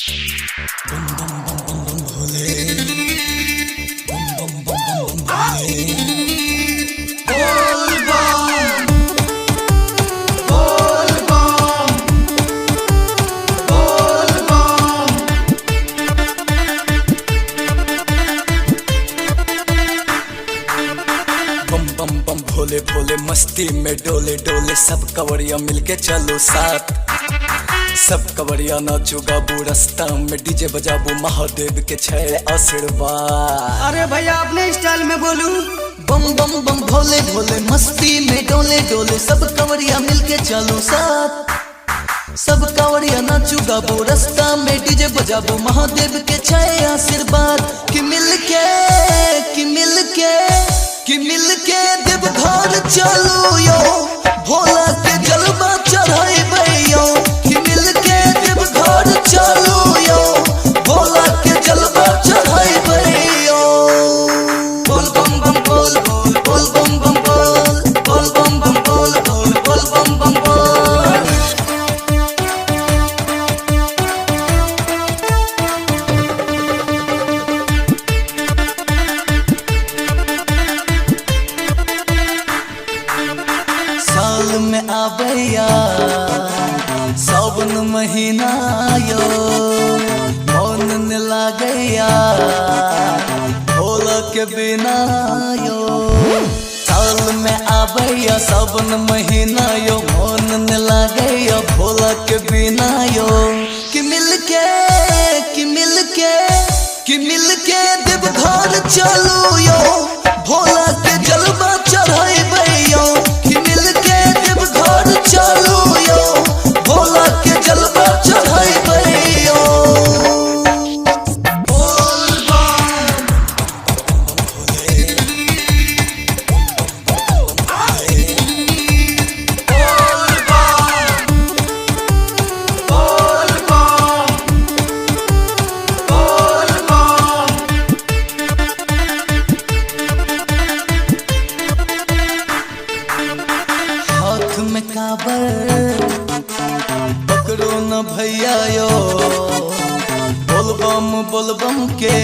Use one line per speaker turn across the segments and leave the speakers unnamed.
बम बम बम बम बम भोले, बम बम बम बम बम भोले। बोल बम, बोल बम, बोल बम। बम बम बम भोले भोले मस्ती में डोले डोले सब कवड़िया मिलके चलो साथ। सब कवड़िया नाचो गाबू रास्ता में डीजे बजाबू महादेव के छे आशीर्वाद।
अरे भैया अपने स्टाइल में बोलू।
बम बम बम भोले भोले मस्ती में डोले डोले सब कवड़िया मिलके चलो साथ। सब कवड़िया नाचो गाबू रास्ता में डीजे बजाबू महादेव के छे आशीर्वाद। कि मिलके कि मिलके कि मिलके देवघर चलो यो भोला के जलवा चढ़ाई यो। कि मिलके देवघर चलो यो भोला के जलवा चढ़ाई यो। बोल बम बम बोल बोल बोल बम बम बोल बोल बम बम बोल बोल बोल बम बम बोल। साल में आबैया सावन महीना यो मन न लागैया भोला के बिना यो। साल में आबैया सावन महीना यो मन न लागैया भोला के बिना यो। कि मिलके कि मिलके कि मिलके देवघर चलो यो भोला के जलवा चढ़ाई यो। कि मिलके देवघर चलो यो भोला के जलवा चढ़ाई यो। बोल बम भोले, बोल बम, बोल बम। हाथ में काबर पकड़ो न भैया यो बोलबम के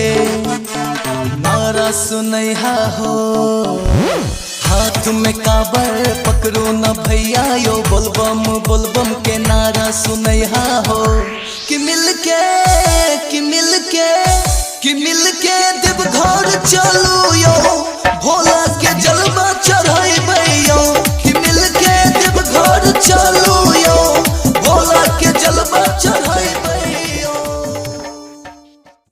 नारा सुनैहा हो। हाथ में काबर पकड़ो न भैया यो बोलबम के नारा सुनैहा हो। कि मिलके कि मिलके कि मिलके देवघर चलो